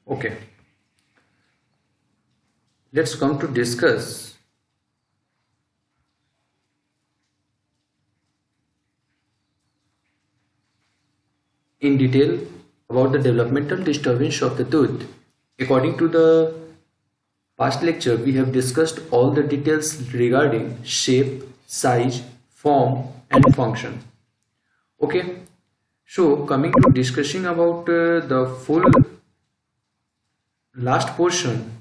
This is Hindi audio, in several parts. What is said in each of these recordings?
Okay, let's come to discuss in detail about the developmental disturbance of the tooth. According to the past lecture, we have discussed all the details regarding shape, size, form and function. Okay, so coming to discussing about the full last portion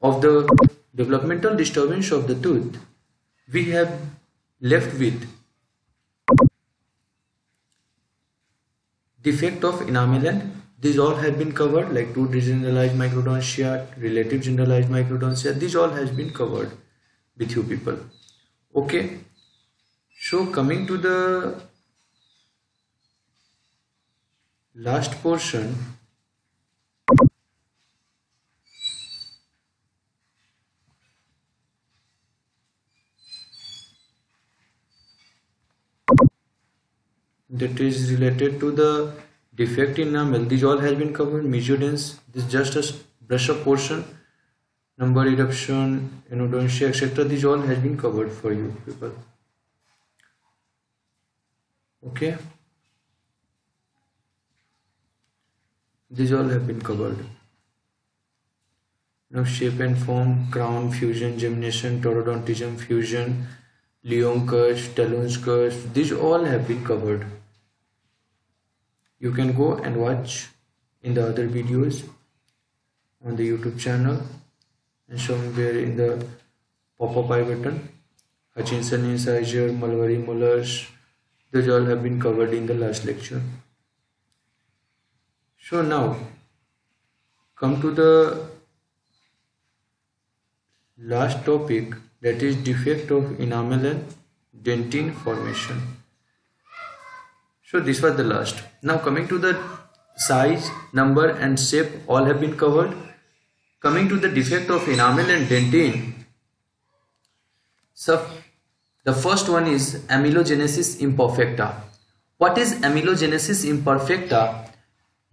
of the developmental disturbance of the tooth, we have left with defect of enamel, and these all have been covered, like true generalized microdontia, relative generalized microdontia. These all has been covered with you people. Okay, so coming to the last portion, that is related to the defect in enamel. These all has been covered. Mesodense, this is just a brush up portion. Number eruption, enodontia, etc. These all has been covered for you people. Okay, these all have been covered. Now shape and form, crown fusion, gemination, taurodontism fusion, Leon curves, Talon's curves, these all have been covered. You can go and watch in the other videos on the YouTube channel and somewhere in the pop-up I button. Hutchinson incisor, Mulberry molars, those all have been covered in the last lecture. So now come to the last topic, that is defect of enamel and dentine formation. So this was the last. Now coming to the size, number and shape, all have been covered. Coming to the defect of enamel and dentine, so the first one is amelogenesis imperfecta. What is amelogenesis imperfecta?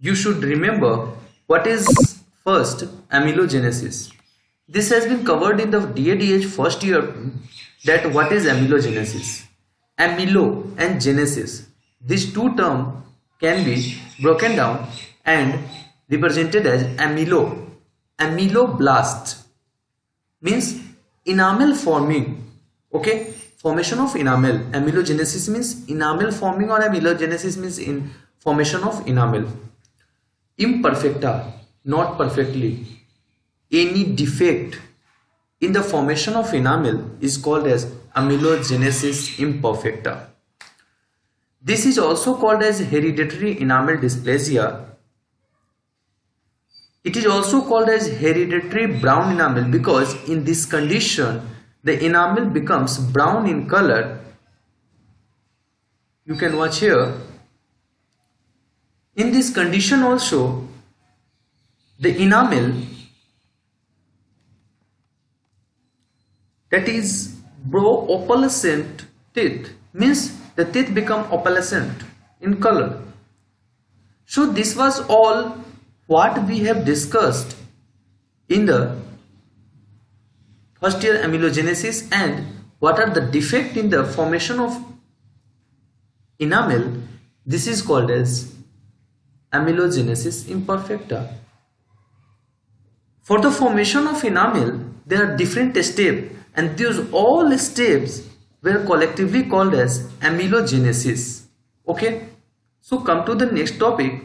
You should remember what is first amelogenesis. This has been covered in the DADH first year, that what is amelogenesis. Amelo and genesis, these two terms can be broken down and represented as amelo. Ameloblast means enamel forming. Okay, formation of enamel. Amelogenesis means enamel forming, or amelogenesis means in formation of enamel. Imperfecta, not perfectly. Any defect in the formation of enamel is called as amelogenesis imperfecta. This is also called as hereditary enamel dysplasia. It is also called as hereditary brown enamel because in this condition the enamel becomes brown in color. You can watch here. In this condition also the enamel, that is opalescent teeth, means the teeth become opalescent in color. So this was all what we have discussed in the first year amelogenesis, and what are the defect in the formation of enamel. This is called as amelogenesis imperfecta. For the formation of enamel there are different steps, and these all steps were collectively called as amelogenesis. Okay, so come to the next topic.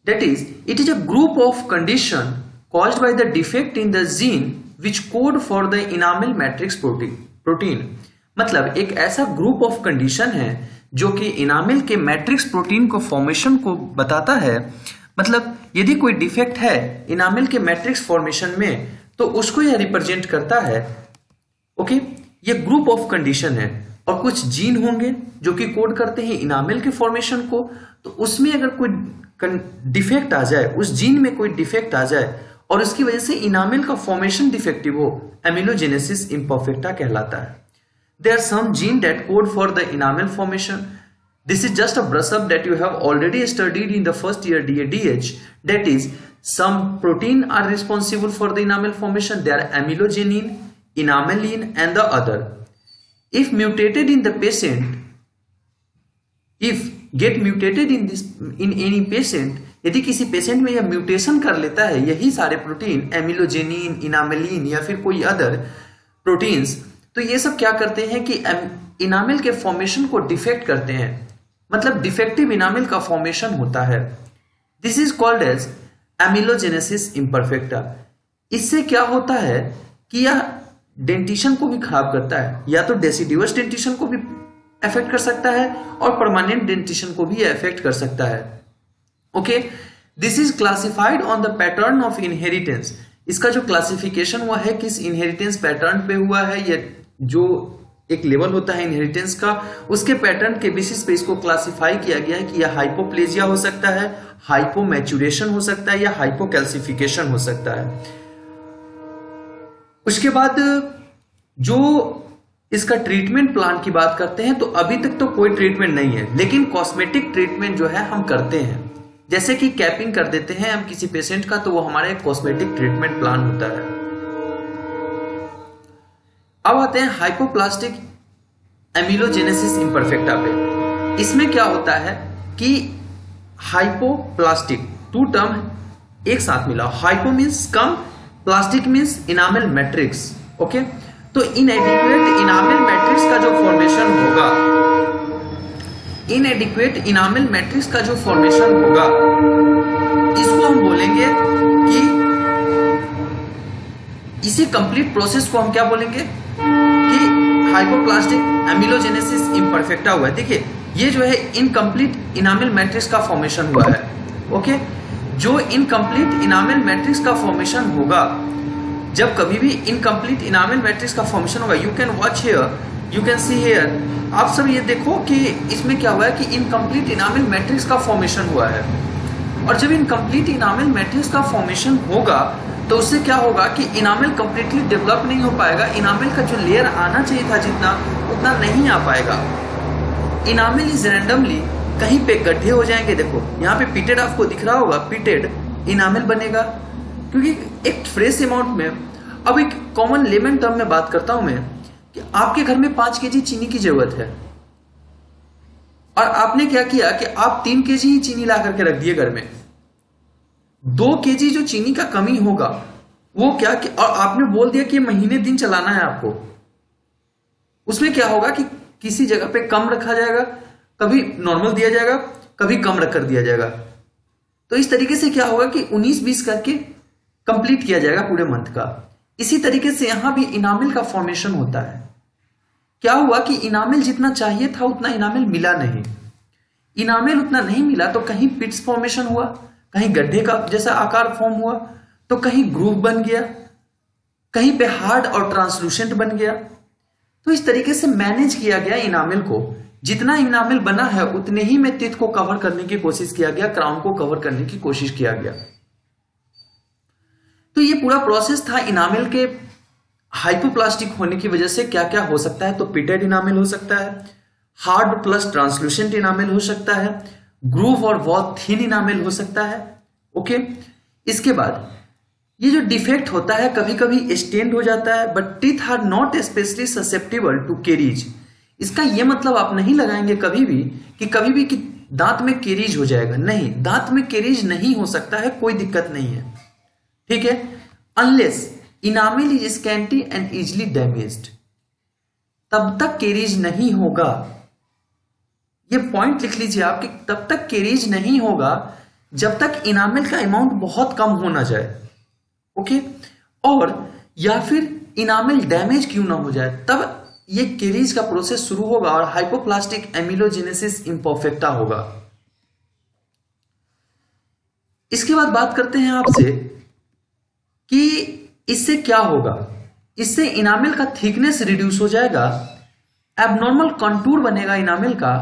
That is, it is a group of condition caused by the defect in the gene which code for the enamel matrix protein. मतलब एक ऐसा ग्रुप ऑफ कंडीशन है जो कि इनामिल के मैट्रिक्स प्रोटीन को फॉर्मेशन को बताता है. मतलब यदि कोई डिफेक्ट है इनामिल के मैट्रिक्स फॉर्मेशन में तो उसको यह रिप्रेजेंट करता है. ओके, ये ग्रुप ऑफ कंडीशन है और कुछ जीन होंगे जो कि कोड करते हैं इनामिल के फॉर्मेशन को. तो उसमें अगर कोई डिफेक्ट आ जाए, उस जीन में कोई डिफेक्ट आ जाए और उसकी वजह से इनामिल का फॉर्मेशन डिफेक्टिव हो, एमिलोजेनेसिस इम्परफेक्टा कहलाता है. There are some genes that code for the enamel formation. This is just a brush up that you have already studied in the first year DADH. That is, some protein are responsible for the enamel formation. They are amelogenin, enamelin, and the other. If mutated in the patient, if get mutated in any patient, यदि किसी पेशेंट में यह म्यूटेशन कर लेता है यही सारे प्रोटीन एमिलोजेनिन, इनामेलिन या फिर कोई अदर प्रोटीन्स, तो ये सब क्या करते हैं कि इनामेल के फॉर्मेशन को डिफेक्ट करते हैं, मतलब डिफेक्टिव इनामेल का फॉर्मेशन होता है. This is called as amelogenesis imperfecta. इससे क्या होता है कि यह डेंटिशन को भी खराब करता है, या तो डेसिडिवस डेंटिशन को भी अफेक्ट कर सकता है और परमानेंट डेंटिशन को भी अफेक्ट कर सकता है. Okay, this is classified on the pattern of inheritance. इसका जो क्लासिफिकेशन हुआ है किस इनहेरिटेंस पैटर्न पे हुआ है, या जो एक लेवल होता है इनहेरिटेंस का, उसके पैटर्न के बेसिस पे इसको क्लासिफाई किया गया है कि यह हाइपोप्लेजिया हो सकता है, हाइपोमैचुरेशन हो सकता है, या हाइपोकैल्सिफिकेशन हो सकता है. उसके बाद जो इसका ट्रीटमेंट प्लान की बात करते हैं, तो अभी तक तो कोई ट्रीटमेंट नहीं है, लेकिन कॉस्मेटिक ट्रीटमेंट जो है हम करते हैं. जैसे कि कैपिंग कर देते हैं हम किसी पेशेंट का, तो वो हमारा एक कॉस्मेटिक ट्रीटमेंट प्लान होता है. अब आते हैं हाइपोप्लास्टिक एमिलोजेनेसिस इम्परफेक्टा पे. इसमें क्या होता है कि हाइपोप्लास्टिक, टू टर्म एक साथ मिला, हाइपो मीन्स कम, plastic means enamel matrix. Okay, तो इनएडिक्वेट इनामेल मैट्रिक्स का जो फॉर्मेशन होगा, इनएडिक्वेट इनामेल मैट्रिक्स का जो फॉर्मेशन होगा, इसको हम बोलेंगे कि इसी कंप्लीट प्रोसेस को हम क्या बोलेंगे कि हाइपोप्लास्टिक एमिलोजेनेसिस इम्परफेक्टा हुआ है. देखिए, ये जो है इनकम्प्लीट इनामेल मैट्रिक्स का फॉर्मेशन हुआ है. ओके, जो इनकम्प्लीट इनामेल मैट्रिक्स का फॉर्मेशन होगा, जब कभी भी इनकम्प्लीट इनामेल मैट्रिक्स का फॉर्मेशन होगा, you can watch here, you can see here, आप सब ये देखो कि इसमें क्या हुआ है कि इनकम्प्लीट इनामेल मैट्रिक्स का फॉर्मेशन हुआ है. और जब इनकम्प्लीट इनामेल मैट्रिक्स का फॉर्मेशन होगा, तो उससे क्या होगा कि इनामेल कंप्लीटली डेवलप नहीं हो पाएगा. इनामेल का जो लेयर आना चाहिए था जितना, उतना नहीं आ पाएगा. इनामेल इज रैंडमली कहीं पे गड्ढे हो जाएंगे. देखो यहाँ पे पिटेड आपको दिख रहा होगा, पिटेड इनामेल बनेगा, क्योंकि एक फ्रेश अमाउंट में. अब एक कॉमन लेमन टर्म में बात करता हूं मैं कि आपके घर में 5 केजी चीनी की जरूरत है, और आपने क्या किया कि आप 3 केजी ही चीनी ला करके रख दिए घर में. 2 केजी जो चीनी का कमी होगा वो क्या कि, और आपने बोल दिया कि महीने दिन चलाना है आपको. उसमें क्या होगा कि किसी जगह पे कम रखा जाएगा, कभी नॉर्मल दिया जाएगा, कभी कम रख कर दिया जाएगा. तो इस तरीके से क्या होगा कि 19-20 करके कंप्लीट किया जाएगा पूरे मंथ का. इसी तरीके से यहां भी इनामेल का फॉर्मेशन होता है. क्या हुआ कि इनामेल जितना चाहिए था उतना इनामेल मिला नहीं. इनामेल उतना नहीं मिला तो कहीं पिट्स फॉर्मेशन हुआ, कहीं गड्ढे का जैसा आकार फॉर्म हुआ, तो कहीं ग्रूव बन गया, कहीं पे हार्ड और ट्रांसलूसेंट बन गया. तो इस तरीके से मैनेज किया गया इनामेल को. जितना इनामेल बना है उतने ही में टिथ को कवर करने की कोशिश किया गया, क्राउन को कवर करने की कोशिश किया गया. तो ये पूरा प्रोसेस था. इनामेल के हाइपोप्लास्टिक होने की वजह से क्या क्या हो सकता है, तो पिटेड इनामेल हो सकता है, हार्ड प्लस ट्रांसलूसेंट इनामेल हो सकता है, ग्रूव और बहुत थिन इनामेल हो सकता है. ओके, इसके बाद ये जो डिफेक्ट होता है कभी कभी स्टेन्ड हो जाता है, but teeth are not especially susceptible to caries. इसका ये मतलब आप नहीं लगाएंगे कभी भी कि दांत में केरीज हो जाएगा. नहीं, दांत में केरीज नहीं हो सकता है, कोई दिक्कत नहीं है. ठीक है, unless enamel is scanty and easily damaged, तब तक केरीज नहीं होगा. ये पॉइंट लिख लीजिए आप कि तब तक केरीज नहीं होगा जब तक इनामेल का अमाउंट बहुत कम हो ना जाए. ओके, और या फिर इनामेल डैमेज क्यों ना हो जाए, तब ये केरीज का प्रोसेस शुरू होगा और हाइपोप्लास्टिक एमिलोजेनेसिस इम्परफेक्टा होगा. इसके बाद बात करते हैं आपसे कि इससे क्या होगा. इससे इनामेल का थिकनेस रिड्यूस हो जाएगा, एबनॉर्मल कंटूर बनेगा इनामेल का,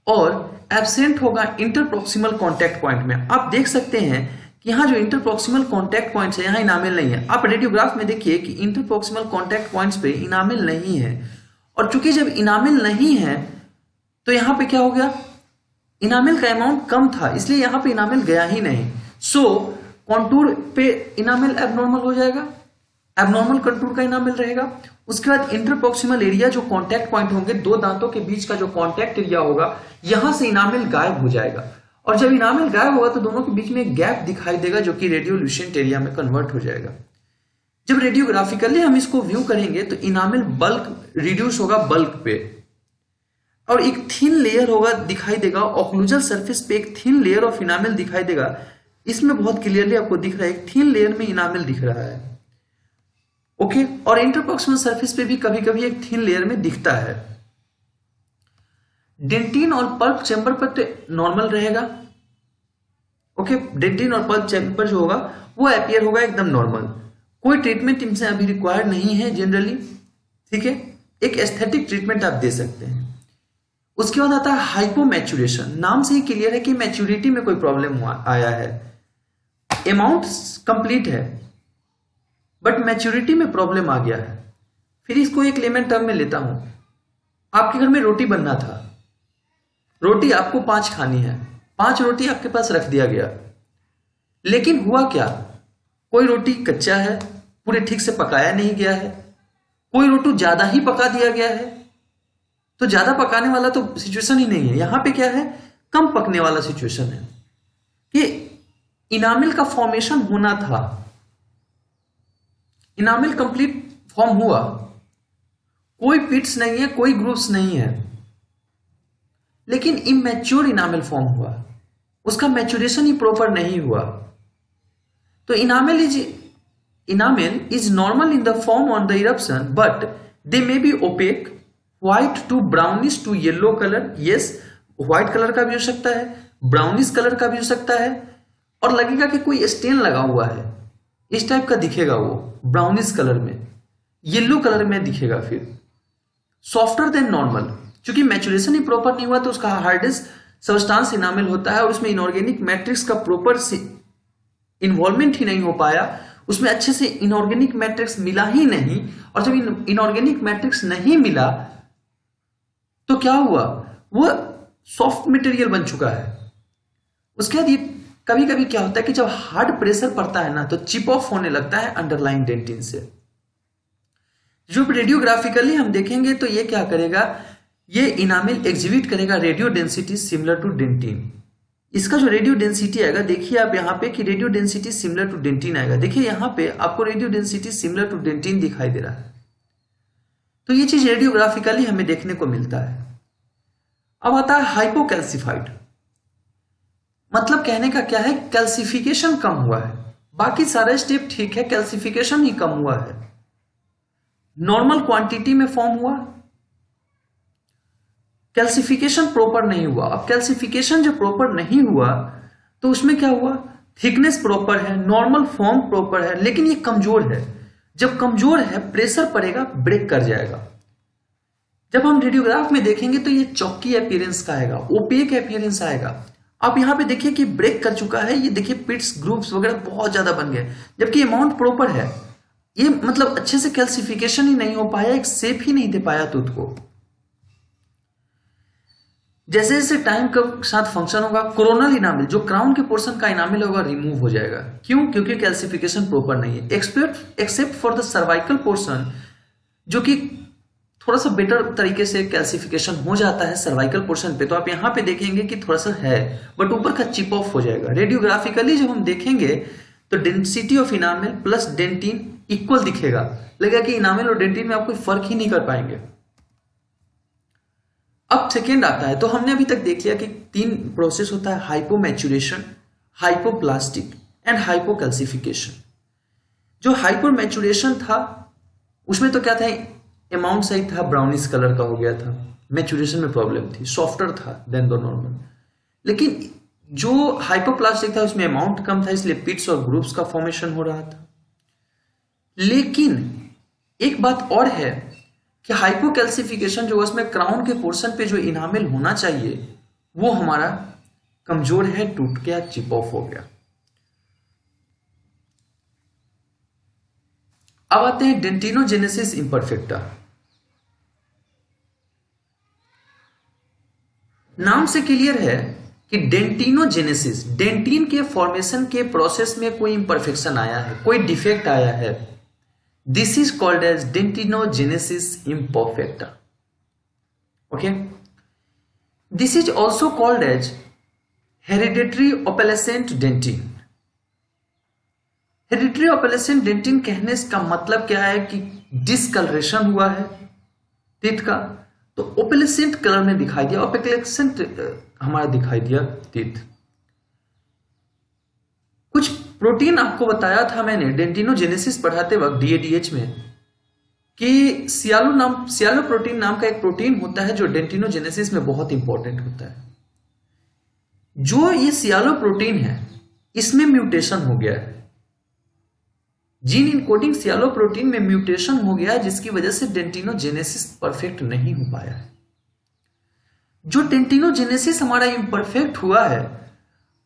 और एब्सेंट होगा इंटरप्रॉक्सिमल कॉन्टैक्ट पॉइंट में. आप देख सकते हैं कि यहाँ जो इंटरप्रॉक्सिमल कॉन्टैक्ट पॉइंट्स है, यहाँ इनामेल नहीं है. आप रेडियोग्राफ में देखिए कि इंटरप्रॉक्सिमल कॉन्टैक्ट पॉइंट्स पे इनामेल नहीं है, और चूंकि जब इनामिल नहीं है तो यहां पे क्या हो गया, इनामिल का अमाउंट कम था, इसलिए यहां पे इनामिल गया ही नहीं। सो कॉन्टूर पे इनामिल एबनॉर्मल हो जाएगा, एबनॉर्मल कंटूर का इनामिल रहेगा। उसके बाद इंटरप्रॉक्सिमल एरिया, जो कांटेक्ट पॉइंट होंगे, दो दांतों के बीच का जो कांटेक्ट एरिया होगा, यहां से इनामिल गायब हो जाएगा। और जब इनामिल गायब होगा तो दोनों के बीच में एक गैप दिखाई देगा जो कि रेडियोल्यूसेंट एरिया में कन्वर्ट हो जाएगा। जब रेडियोग्राफिकली हम इसको व्यू करेंगे तो इनामिल बल्क रिड्यूस होगा बल्क पे, और एक थिन लेयर होगा दिखाई देगा ऑक्लूजल सरफेस पे, एक थिन लेयर ऑफ इनामिल दिखाई देगा। इसमें बहुत क्लियरली आपको दिख रहा है एक थिन लेयर में इनामिल दिख रहा है। ओके, और इंटरप्रॉक्सिमल सरफेस पे भी कभी कभी एक थिन लेयर में दिखता है। डेंटिन और पल्प चैम्बर पर तो नॉर्मल रहेगा। ओके, डेंटिन और पल्प चैम्बर जो होगा वो अपीयर होगा एकदम नॉर्मल, कोई ट्रीटमेंट इनसे अभी रिक्वायर्ड नहीं है जनरली। ठीक है, एक एस्थेटिक ट्रीटमेंट आप दे सकते हैं। उसके बाद आता है हाइपोमैचुरेशन। नाम से ही क्लियर है कि मैच्योरिटी में कोई प्रॉब्लम आया है, अमाउंट कंप्लीट है बट मैच्योरिटी में प्रॉब्लम आ गया है। फिर इसको एक लेमन टर्म में लेता हूं, आपके घर में रोटी बनना था, रोटी आपको 5 खानी है, 5 रोटी आपके पास रख दिया गया, लेकिन हुआ क्या, कोई रोटी कच्चा है, पूरे ठीक से पकाया नहीं गया है, कोई रोटी ज्यादा ही पका दिया गया है। तो ज्यादा पकाने वाला तो सिचुएशन ही नहीं है, यहां पे क्या है, कम पकने वाला सिचुएशन है कि इनामिल का फॉर्मेशन होना था, इनामिल कंप्लीट फॉर्म हुआ, कोई पिट्स नहीं है, कोई ग्रूव्स नहीं है, लेकिन इमैच्योर इनामिल फॉर्म हुआ, उसका मैच्योरेशन ही प्रॉपर नहीं हुआ। तो enamel is normal in the form on the eruption but they may be opaque, white to brownish to yellow colour. Yes, white colour का भी हो सकता है, ब्राउनिश कलर का भी हो सकता है, और लगेगा कि कोई स्टेन लगा हुआ है, इस टाइप का दिखेगा वो ब्राउनिश कलर में, येलो कलर में दिखेगा। फिर सॉफ्टर देन नॉर्मल, क्योंकि मैच्योरेशन ही प्रॉपर नहीं हुआ तो उसका हार्डेस्ट सबस्टांस इनामिल होता है और उसमें इनऑर्गेनिक मैट्रिक्स का प्रॉपर इन्वॉल्वमेंट ही नहीं हो पाया, उसमें अच्छे से इनऑर्गेनिक मैट्रिक्स मिला ही नहीं। और जब इनऑर्गेनिक मैट्रिक्स नहीं मिला तो क्या हुआ, वो सॉफ्ट मटेरियल बन चुका है। उसके बाद ये कभी कभी क्या होता है कि जब हार्ड प्रेशर पड़ता है ना तो चिप ऑफ होने लगता है अंडरलाइन डेंटिन से। जो रेडियोग्राफिकली हम देखेंगे तो ये क्या करेगा, ये इनामिल एग्जिबिट करेगा radio density similar to dentin. इसका जो रेडियो डेंसिटी आएगा, देखिए आप यहाँ पे कि radio density similar to dentin आएगा, देखिए यहाँ पे आपको radio density similar to dentin दिखाई दे रहा है। तो ये चीज रेडियोग्राफिकली हमें देखने को मिलता है। अब आता है हाइपोकैल्सिफाइड, मतलब कहने का क्या है, कैल्सिफिकेशन कम हुआ है, बाकी सारे स्टेप ठीक है, कैल्सिफिकेशन ही कम हुआ है, नॉर्मल क्वांटिटी में फॉर्म हुआ, कैल्सिफिकेशन प्रॉपर नहीं हुआ। अब कैल्सिफिकेशन जब प्रॉपर नहीं हुआ तो उसमें क्या हुआ, थिकनेस प्रॉपर है, नॉर्मल फॉर्म प्रॉपर है, लेकिन ये कमजोर है। जब कमजोर है प्रेशर पड़ेगा ब्रेक कर जाएगा। जब हम रेडियोग्राफ में देखेंगे तो ये चौकी अपीयरेंस का आएगा, ओपेक अपीयरेंस आएगा। आप यहां पे देखिए कि ब्रेक कर चुका है, ये देखिए पिट्स ग्रुप्स वगैरह बहुत ज्यादा बन गए, जबकि अमाउंट प्रॉपर है। ये मतलब अच्छे से कैल्सिफिकेशन ही नहीं हो पाया, एक शेप ही नहीं दे पाया टूथ को। जैसे जैसे टाइम के साथ फंक्शन होगा, कोरोनल इनामिल जो क्राउन के पोर्शन का इनामिल होगा रिमूव हो जाएगा। क्यों, क्योंकि कैल्सिफिकेशन प्रॉपर नहीं है, except for the cervical portion जो कि थोड़ा सा बेटर तरीके से कैल्सिफिकेशन हो जाता है सर्वाइकल पोर्शन पे। तो आप यहाँ पे देखेंगे कि थोड़ा सा है बट ऊपर का चिप ऑफ हो जाएगा। रेडियोग्राफिकली जब हम देखेंगे तो density of enamel plus dentin equal दिखेगा, लगेगा कि इनामिल और डेंटिन में आप कोई फर्क ही नहीं कर पाएंगे। अब सेकेंड आता है, तो हमने अभी तक देख लिया कि 3 प्रोसेस होता है, हाइपोमैचुरेशन, हाइपोप्लास्टिक एंड हाइपोकैल्सिफिकेशन। जो हाइपोमैचुरेशन था उसमें तो क्या था, अमाउंट सही था, ब्राउनिश कलर का हो गया था, मैचुरेशन में प्रॉब्लम थी, सॉफ्टर था देन द नॉर्मल। लेकिन जो हाइपोप्लास्टिक था उसमें अमाउंट कम था, इसलिए पिट्स और ग्रुप्स का फॉर्मेशन हो रहा था। लेकिन एक बात और है कि हाइपोकैल्सिफिकेशन जो उसमें क्राउन के पोर्शन पे जो इनामिल होना चाहिए वो हमारा कमजोर है, टूट गया, चिप ऑफ हो गया। अब आते हैं डेंटिनोजेनेसिस इम्परफेक्टा। नाम से क्लियर है कि डेंटिनोजेनेसिस, डेंटिन के फॉर्मेशन के प्रोसेस में कोई इंपरफेक्शन आया है, कोई डिफेक्ट आया है, this is called as dentinogenesis imperfecta. Okay, this is also called as hereditary opalescent dentin. Hereditary opalescent dentin कहने का मतलब क्या है कि डिसकलरेशन हुआ है टीथ का, तो ओपेलेसेंट कलर में दिखाई दिया, ओपेलेसेंट हमारा दिखाई दिया टीथ। कुछ प्रोटीन आपको बताया था मैंने डेंटिनोजेनेसिस पढ़ाते वक्त डीएडीएच में कि सियालो प्रोटीन नाम का एक प्रोटीन होता है जो डेंटिनोजेनेसिस में बहुत इंपॉर्टेंट होता है। जो ये सियालो प्रोटीन है इसमें म्यूटेशन हो गया है, जीन इनकोडिंग सियालो प्रोटीन में म्यूटेशन हो गया है, जिसकी वजह से डेंटिनोजेनेसिस परफेक्ट नहीं हो पाया है। जो डेंटिनोजेनेसिस हमारा इम्परफेक्ट हुआ है,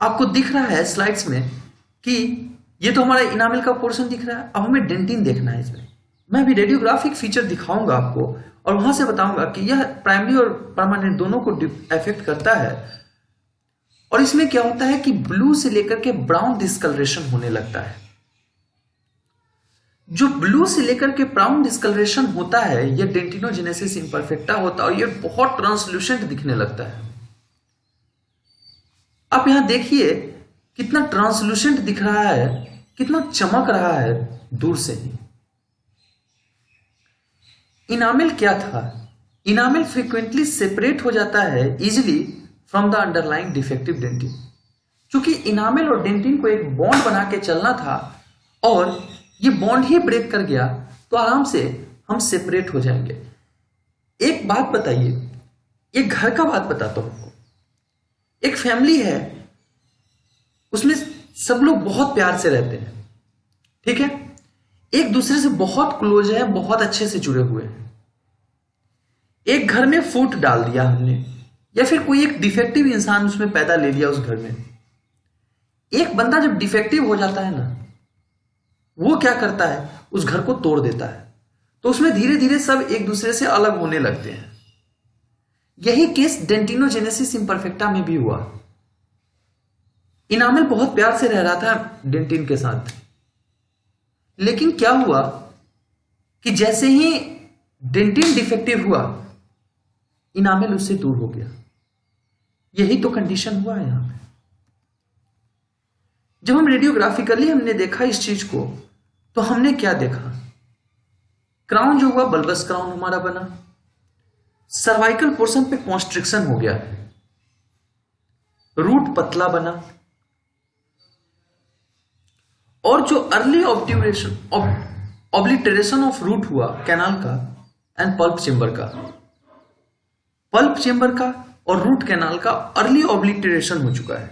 आपको दिख रहा है स्लाइड्स में कि ये तो हमारा इनामिल का पोर्शन दिख रहा है, अब हमें डेंटिन देखना है। इसमें मैं भी रेडियोग्राफिक फीचर दिखाऊंगा आपको और वहां से बताऊंगा कि यह प्राइमरी और परमानेंट दोनों को अफेक्ट करता है। और इसमें क्या होता है कि ब्लू से लेकर के ब्राउन डिस्कलरेशन होने लगता है। जो ब्लू से लेकर के ब्राउन डिस्कलरेशन होता है यह डेंटिनोजेनेसिस इम्परफेक्टा होता है और यह बहुत ट्रांसल्यूसेंट दिखने लगता है। आप यहां देखिए कितना ट्रांसल्यूसेंट दिख रहा है, कितना चमक रहा है दूर से ही। इनामिल क्या था? इनामिल फ्रीक्वेंटली सेपरेट हो जाता है easily from the underlying defective dentin. क्योंकि इनामिल और डेंटिन को एक बॉन्ड बना के चलना था और ये बॉन्ड ही ब्रेक कर गया तो आराम से हम सेपरेट हो जाएंगे। एक बात बताइए, एक घर का बात बताता हूं आपको। एक फैमिली है, उसमें सब लोग बहुत प्यार से रहते हैं, ठीक है, एक दूसरे से बहुत क्लोज है, बहुत अच्छे से जुड़े हुए हैं। एक घर में फूट डाल दिया हमने, या फिर कोई एक डिफेक्टिव इंसान उसमें पैदा ले लिया उस घर में। एक बंदा जब डिफेक्टिव हो जाता है ना, वो क्या करता है, उस घर को तोड़ देता है, तो उसमें धीरे धीरे सब एक दूसरे से अलग होने लगते हैं। यही केस डेंटिनोजेनेसिस इम्परफेक्टा में भी हुआ। इनामिल बहुत प्यार से रह रहा था डेंटिन के साथ, लेकिन क्या हुआ कि जैसे ही डेंटिन डिफेक्टिव हुआ, इनामिल उससे दूर हो गया। यही तो कंडीशन हुआ है यहां पे। जब हम रेडियोग्राफिकली हमने देखा इस चीज को, तो हमने क्या देखा, क्राउन जो हुआ बल्बस क्राउन हमारा बना, सर्वाइकल पोर्शन पे कॉन्स्ट्रिक्शन हो गया, रूट पतला बना, और जो अर्ली ऑब्लिटरेशन ऑफ रूट हुआ कैनाल का एंड पल्प चेंबर का और रूट कैनाल का अर्ली ऑब्लिटरेशन हो चुका है।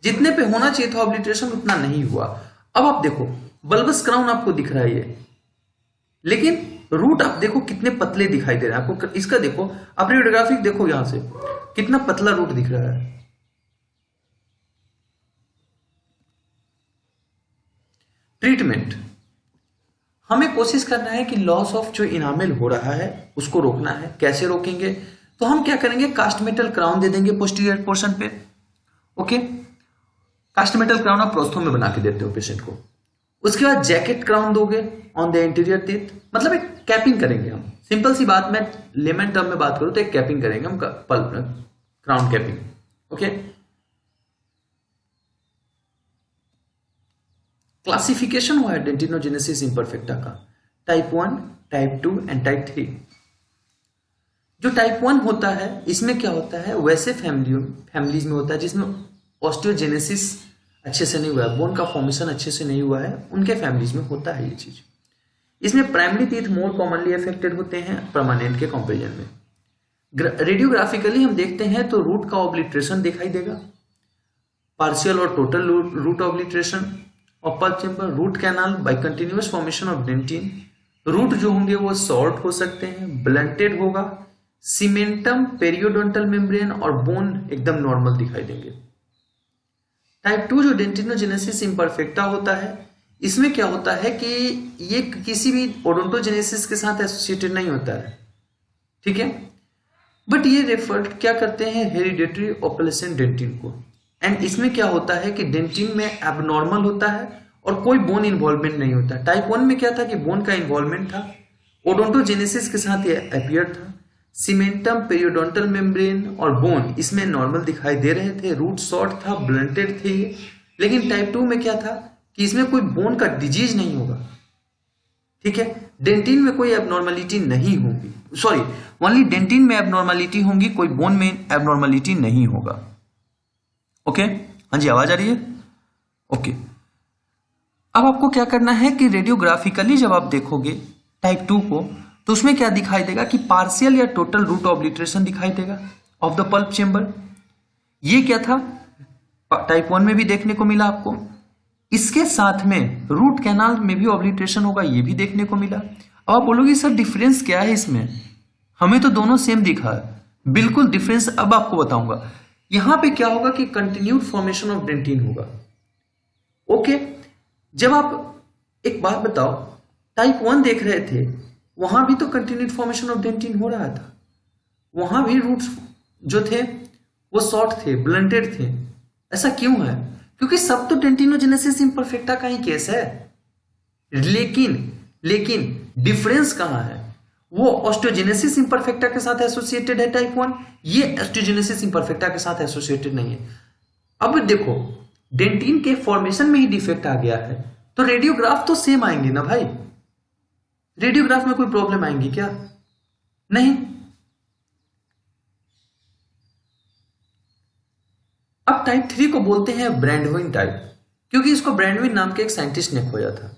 जितने पे होना चाहिए था ऑब्लिटरेशन उतना नहीं हुआ। अब आप देखो बल्बस क्राउन आपको दिख रहा है ये, लेकिन रूट आप देखो कितने पतले दिखाई दे रहे हैं आपको। इसका देखो, आप रेडियोग्राफिक देखो यहां से कितना पतला रूट दिख रहा है। ट्रीटमेंट, हमें कोशिश करना है कि लॉस ऑफ जो इनामिल हो रहा है उसको रोकना है। कैसे रोकेंगे? तो हम क्या करेंगे, कास्ट मेटल क्राउन दे देंगे पोस्टीरियर पोर्शन पे। ओके, कास्ट मेटल क्राउन आप प्रोस्थो में बना के देते हो पेशेंट को। उसके बाद जैकेट क्राउन दोगे ऑन द इंटीरियर टीथ, मतलब एक कैपिंग करेंगे हम। सिंपल सी बात, मैं लेमन टर्म में बात करूं तो एक कैपिंग करेंगे हम, क्राउन कैपिंग। ओके, क्लासिफिकेशन हुआ है डेंटिनोजेनेसिस इम्परफेक्टा का, टाइप 1, टाइप 2 एंड टाइप 3। जो टाइप 1 होता है इसमें क्या होता है, वैसे फैमिलीज में होता है जिसमें ऑस्टियोजेनेसिस अच्छे से नहीं हुआ है, बोन का फॉर्मेशन अच्छे से नहीं हुआ है, उनके फैमिलीज में होता है ये चीज। इसमें primary teeth more commonly affected होते हैं परमानेंट के कंपेरिजन में। रेडियोग्राफिकली हम देखते हैं तो रूट का ऑब्लिटरेशन दिखाई देगा, पार्शियल और टोटल रूट ऑब्लिटरेशन, और pulp chamber, root canal by continuous formation of dentin. Root जो होंगे वो शॉर्ट हो सकते हैं, ब्लंटेड होगा, सीमेंटम, पेरियोडोंटल मेम्ब्रेन और बोन एकदम नॉर्मल दिखाई देंगे। टाइप 2 जो डेंटिनोजेनेसिस इम्परफेक्टा होता है, इसमें क्या होता है कि ये किसी भी ओडोंटोजेनेसिस के साथ एसोसिएटेड नहीं होता है, ठीक है, बट ये रेफर क्या करते हैं, हेरिडेटरी ऑपलेसेंट डेंटिन को। एंड इसमें क्या होता है कि डेंटिन में एबनॉर्मल होता है और कोई बोन इन्वॉल्वमेंट नहीं होता। टाइप 1 में क्या था कि बोन का इन्वॉल्वमेंट था, ओडोंटोजेनेसिस के साथ ये अपीयर था, सीमेंटम, पेरियोडोंटल मेम्ब्रेन और बोन इसमें नॉर्मल दिखाई दे रहे थे, रूट शॉर्ट था, ब्लंटेड थे ये। लेकिन टाइप 2 में क्या था कि इसमें कोई बोन का डिजीज नहीं होगा, ठीक है, डेंटिन में कोई एबनॉर्मलिटी नहीं होगी, सॉरी ओनली डेंटिन में एबनॉर्मलिटी होंगी, कोई बोन में एबनॉर्मलिटी नहीं होगा। ओके, हाँ जी, आवाज आ रही है? ओके, अब आपको क्या करना है कि रेडियोग्राफिकली जब आप देखोगे टाइप 2 को तो उसमें क्या दिखाई देगा कि पार्शियल या टोटल रूट ऑब्लिटरेशन दिखाई देगा ऑफ द पल्प चेंबर। ये क्या था, टाइप 1 में भी देखने को मिला आपको। इसके साथ में रूट कैनाल में भी ऑब्लिटरेशन होगा, ये भी देखने को मिला। अब आप बोलोगे सर डिफरेंस क्या है इसमें, हमें तो दोनों सेम दिखा है। बिल्कुल डिफरेंस अब आपको बताऊंगा। यहां पे क्या होगा कि कंटिन्यूड फॉर्मेशन ऑफ डेंटिन होगा। ओके, जब आप एक बात बताओ, टाइप 1 देख रहे थे वहां भी तो कंटिन्यूड फॉर्मेशन ऑफ डेंटिन हो रहा था, वहां भी रूट्स जो थे वो शॉर्ट थे, ब्लंटेड थे। ऐसा क्यों है? क्योंकि सब तो डेंटिनोजेनेसिस इम्परफेक्टा का ही केस है। लेकिन डिफरेंस कहां है? वो ऑस्टियोजेनेसिस इम्परफेक्टा के साथ एसोसिएटेड है टाइप 1, ये ऑस्टियोजेनेसिस इम्परफेक्टा के साथ एसोसिएटेड नहीं है। अब देखो, डेंटिन के फॉर्मेशन में ही डिफेक्ट आ गया है तो रेडियोग्राफ तो सेम आएंगे ना भाई। रेडियोग्राफ में कोई प्रॉब्लम आएंगी क्या? नहीं। अब टाइप 3 को बोलते हैं ब्रैंडविन टाइप, क्योंकि इसको ब्रैंडविन नाम के एक साइंटिस्ट ने खोजा था।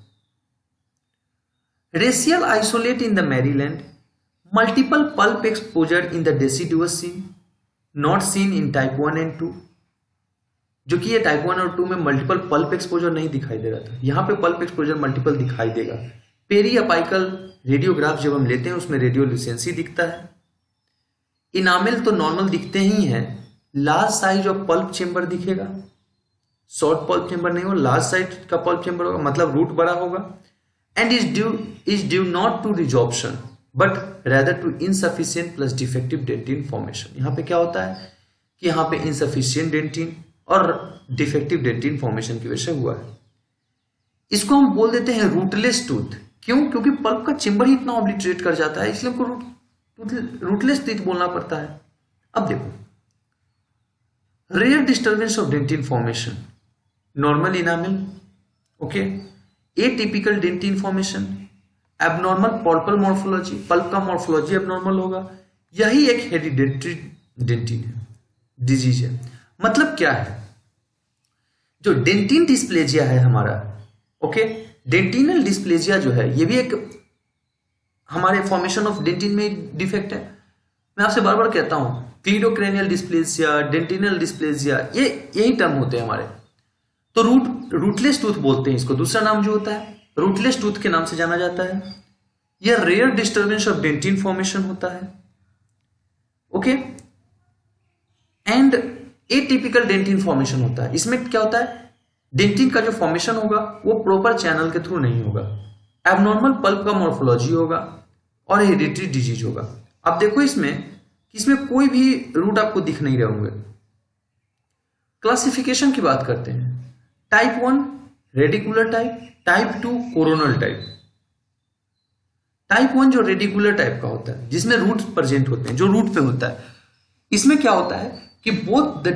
Racial isolate in the Maryland, multiple pulp exposure in the deciduous seen, not seen in type 1 and 2। जो कि ये टाइप 1 और 2 में मल्टीपल पल्प एक्सपोजर नहीं दिखाई दे रहा था, यहां पे पल्प एक्सपोजर मल्टीपल दिखाई देगा। पेरी अपाइकल रेडियोग्राफ जब हम लेते हैं उसमें रेडियोल्यूसेंसी दिखता है। इनामिल तो नॉर्मल दिखते ही हैं, large size of pulp chamber दिखेगा, शॉर्ट पल्प चेंबर नहीं हो, लार्ज साइज का पल्प चेंबर होगा, मतलब रूट बड़ा होगा। And is due not to resorption but rather to insufficient plus defective dentin formation. यहां पे क्या होता है कि यहां पे इनसफिशियंट डेंटिन और डिफेक्टिव डेंटिन फॉर्मेशन की वजह से हुआ है। इसको हम बोल देते हैं रूटलेस टूथ। क्यों? क्योंकि पल्प का चेंबर ही इतना ऑब्लिटरेट कर जाता है, इसलिए हमको रूटलेस टूथ बोलना पड़ता है। अब देखो, rare disturbance of dentin formation, normal enamel, okay, atypical dentin formation, abnormal pulpal morphology, pulp का मॉर्फोलॉजी एबनॉर्मल होगा, यही एक हेरिडेटरी डेंटिन है, डिजीज है। मतलब क्या है, जो डेंटिन डिस्प्लेजिया है हमारा, ओके, डेंटिनल डिस्प्लेजिया जो है ये भी एक हमारे फॉर्मेशन ऑफ डेंटिन में डिफेक्ट है। मैं आपसे बार बार कहता हूं, क्लीडोक्रेनियल डिस्प्लेजिया, डेंटिनल डिस्प्लेजिया, ये यही टर्म होते हैं हमारे। तो रूटलेस टूथ बोलते हैं इसको, दूसरा नाम जो होता है रूटलेस टूथ के नाम से जाना जाता है। यह rare disturbance of dentin formation होता है, okay, and atypical dentin formation होता है। इसमें क्या होता है, डेंटिन का जो फॉर्मेशन होगा वो प्रॉपर चैनल के थ्रू नहीं होगा, एबनॉर्मल पल्प का मॉर्फोलॉजी होगा और हेरिडिटरी डिजीज होगा। अब देखो इसमें कोई भी रूट आपको दिख नहीं रहे होंगे। क्लासिफिकेशन की बात करते हैं, type 1 radicular type, type 2 coronal type. Type 1 जो रेडिकुलर टाइप का होता है जिसमें रूट प्रेजेंट होते हैं, जो रूट पे होता है, इसमें क्या होता है कि both the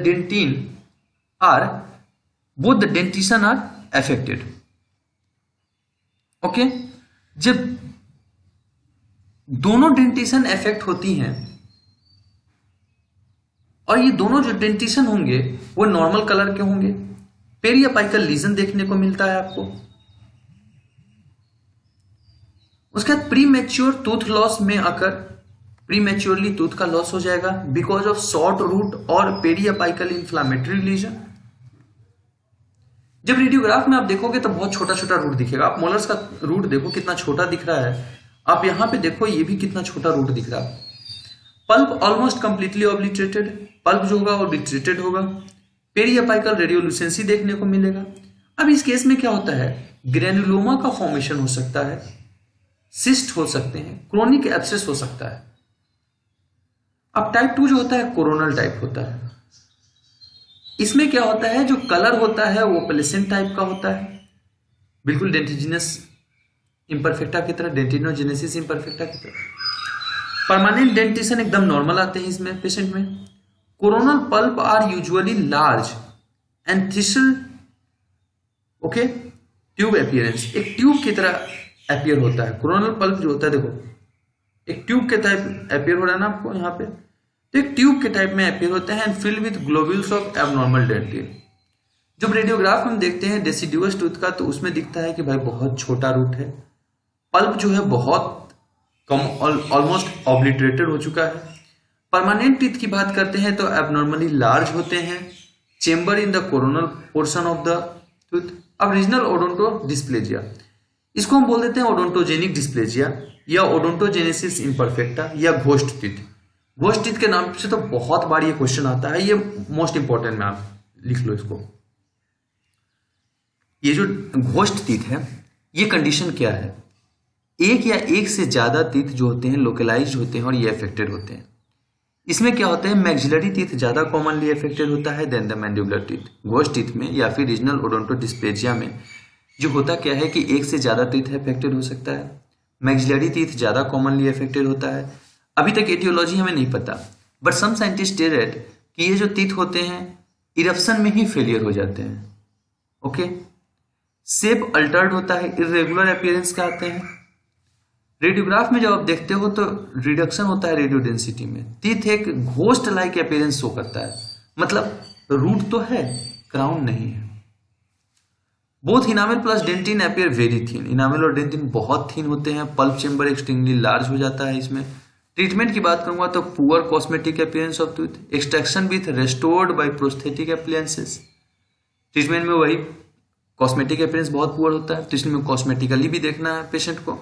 dentition are affected, okay. जब दोनों डेंटिशन अफेक्ट होती हैं और ये दोनों जो डेंटिशन होंगे वो नॉर्मल कलर के होंगे, पेरियापाइकल लीजन देखने को मिलता है आपको। उसके बाद प्री मैच्योर टूथ लॉस में आकर प्री मैच्योरली टूथ का लॉस हो जाएगा बिकॉज ऑफ शॉर्ट रूट और पेरियापाइकल इंफ्लामेटरी लीजन। जब रेडियोग्राफ में आप देखोगे तो बहुत छोटा छोटा रूट दिखेगा। आप मोलर्स का रूट देखो कितना छोटा दिख रहा है, आप यहां पे देखो ये भी कितना छोटा रूट दिख रहा है। Pulp almost completely obliterated, pulp जो होगा ऑब्लिटरेटेड होगा। पेरियापाइकल रेडियोल्यूसेंसी देखने को मिलेगा। अब इस केस में क्या होता है, ग्रेनुलोमा का फॉर्मेशन हो सकता है, सिस्ट हो सकते हैं, क्रोनिक एब्सेस हो सकता है। अब टाइप 2 जो होता है कोरोनल टाइप होता है। इसमें क्या होता है, जो कलर होता है वो प्लेसेंट टाइप का होता है, बिल्कुल डेंटिजिनस इम्परफेक्टा की तरह, डेंटिनोजेनेसिस इम्परफेक्टा की तरह। परमानेंट डेंटिशन एकदम नॉर्मल आते हैं इसमें पेशेंट में। Coronal pulp are usually large and thistle, okay, tube appearance, एक ट्यूब की तरह अपीयर होता है। कोरोनल पल्प जो होता है, देखो एक ट्यूब के टाइप अपीयर हो रहा है ना आपको यहाँ पे, तो एक ट्यूब के टाइप में अपीयर होते हैं and filled with globules of abnormal dentin. जब रेडियोग्राफ हम देखते हैं डेसिडुअस टूथ का, तो उसमें दिखता है कि भाई बहुत छोटा रूट है, पल्प जो है बहुत कम, ऑलमोस्ट ऑब्लिटरेटेड हो चुका है। परमानेंट टीथ की बात करते हैं तो एबनॉर्मली लार्ज होते हैं, chamber in the coronal portion of the tooth. अब रीजनल ओडोंटो डिस्प्लेजिया, इसको हम बोल देते हैं ओडोंटोजेनिक डिस्प्लेजिया या ओडोंटोजेनेसिस इम्परफेक्टा या घोस्ट टीथ। घोस्ट टीथ के नाम से तो बहुत बार ये क्वेश्चन आता है, ये मोस्ट इंपॉर्टेंट में आप लिख लो इसको। ये जो घोस्ट टीथ है, ये कंडीशन क्या है, एक या एक से ज्यादा टीथ जो होते हैं लोकलाइज्ड होते हैं और ये अफेक्टेड होते हैं। इसमें क्या होता है, मैक्सिलरी टीथ ज्यादा कॉमनली अफेक्टेड होता है than the mandibular teeth. Ghost teeth में या फिर रीजनल ओडोंटो डिस्प्लेजिया में जो होता क्या है कि एक से ज्यादा टीथ अफेक्टेड हो सकता है, मैक्सिलरी टीथ ज्यादा कॉमनली अफेक्टेड होता है। अभी तक एटियोलॉजी हमें नहीं पता, बट सम साइंटिस्ट स्टेटेड कि ये जो टीथ होते हैं इरप्शन में ही फेलियर हो जाते हैं। ओके, शेप अल्टर्ड होता है, इरेगुलर अपीयरेंस का आते हैं। रेडियोग्राफ में जब आप देखते हो तो रिडक्शन होता है रेडियो डेंसिटी में, टीथ एक घोस्ट लाइक अपीयरेंस शो करता है, मतलब रूट तो है, क्राउन नहीं है। Both enamel plus dentin appear very thin, enamel और डेंटिन बहुत थीन होते हैं, पल्प चेम्बर एक्सट्रीमली लार्ज हो जाता है इसमें। ट्रीटमेंट की बात करूंगा तो poor cosmetic appearance of tooth, extraction with restored by prosthetic appliances. Treatment में वही कॉस्मेटिक अपीयरेंस बहुत पुअर होता है, तो इसमें कॉस्मेटिकली भी देखना है पेशेंट को।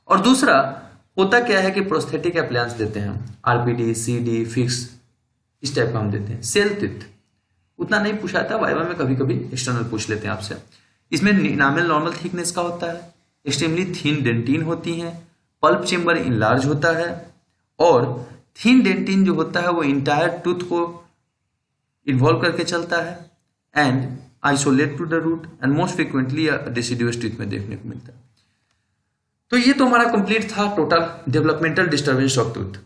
और दूसरा होता क्या है कि प्रोस्थेटिक अप्लायंस देते हैं हम, आरपीडी, सीडी, फिक्स, इस टाइप का हम देते हैं। सेल टीथ उतना नहीं पूछा था, वाइवा में कभी कभी एक्सटर्नल पूछ लेते हैं आपसे। इसमें इनामेल नॉर्मल थिकनेस का होता है, एक्सट्रीमली थीन डेंटिन होती हैं, पल्प चेम्बर इनलार्ज होता है, और थीन डेंटिन जो होता है वो इंटायर टूथ को इन्वॉल्व करके चलता है and isolate to the root and most frequently deciduous teeth में देखने को मिलता है। तो ये तो हमारा कंप्लीट था total developmental disturbance of tooth.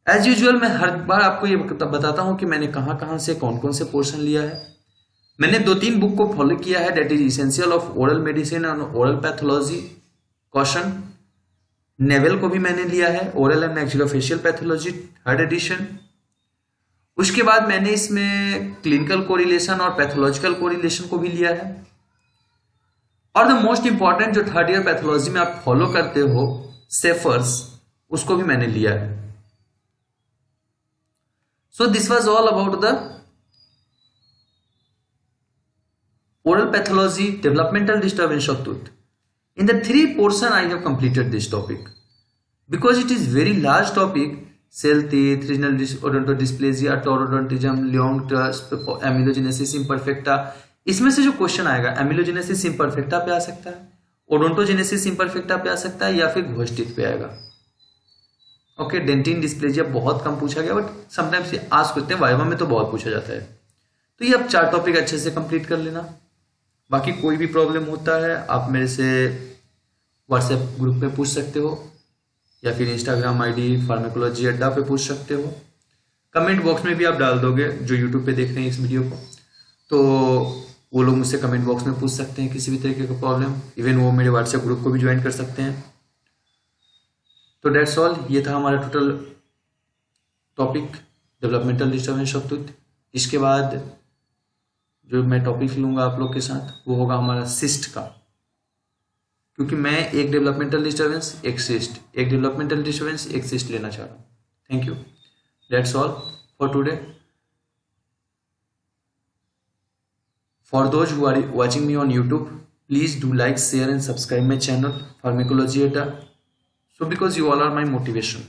As usual मैं हर बार आपको ये बताता हूं कि मैंने कहां कहां से कौन कौन से पोर्शन लिया है। मैंने 2-3 बुक को फॉलो किया है, that is essential of oral medicine and oral pathology Cawson. Neville को भी मैंने लिया है, oral and maxillofacial pathology 3rd edition. उसके बाद मैंने इसमें क्लिनिकल कोरिलेशन और पैथोलॉजिकल कोरिलेशन को भी लिया है। और द मोस्ट इंपॉर्टेंट जो 3rd ईयर पैथोलॉजी में आप फॉलो करते हो, सेफर्स, उसको भी मैंने लिया है। So this was all about the oral pathology, developmental disturbance of tooth. In the 3 portion I have completed this topic because it is very large topic. Cell teeth, regional odontodysplasia, taurodontism, Leong trust, amelogenesis imperfecta, इसमें से जो क्वेश्चन आएगा एमिलोजेनेसिस इम्परफेक्टा पे आ सकता है, ओडोंटोजेनेसिस इम्परफेक्टा पे आ सकता है, या फिर घोस्ट टीथ पे आएगा। ओके, डेंटिन डिस्प्लेजिया बहुत कम पूछा गया, बट समटाइम्स ये आज करते हैं, वाइवा में तो बहुत पूछा जाता है। तो ये अब 4 टॉपिक अच्छे से कंप्लीट कर लेना। बाकी कोई भी प्रॉब्लम होता है आप मेरे से व्हाट्सएप ग्रुप पे पूछ सकते हो, या फिर इंस्टाग्राम आईडी फार्मेकोलॉजी अड्डा पे पूछ सकते हो। कमेंट बॉक्स में भी आप डाल दोगे, जो यूट्यूब पे देख रहे हैं इस वीडियो को, तो वो लोग मुझसे कमेंट बॉक्स में पूछ सकते हैं किसी भी तरीके का प्रॉब्लम। इवन वो मेरे व्हाट्सएप ग्रुप को भी ज्वाइन कर सकते हैं। तो डेट्स ऑल, ये था हमारा total topic developmental disturbance of tooth. इसके बाद जो मैं टॉपिक लूंगा आप लोग के साथ वो होगा हमारा सिस्ट का, क्योंकि मैं एक डेवलपमेंटल डिस्टर्बेंस एक सिस्ट, एक डेवलपमेंटल डिस्टर्बेंस एक सिस्ट लेना चाह रहा हूँ। Thank you, that's all for today. For those who are watching me on YouTube, please do like, share and subscribe my channel pharmacology Adda, so because you all are my motivation,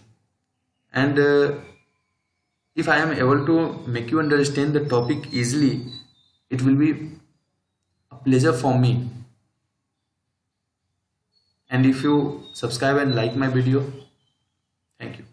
and if I am able to make you understand the topic easily, it will be a pleasure for me. And if you subscribe and like my video, thank you.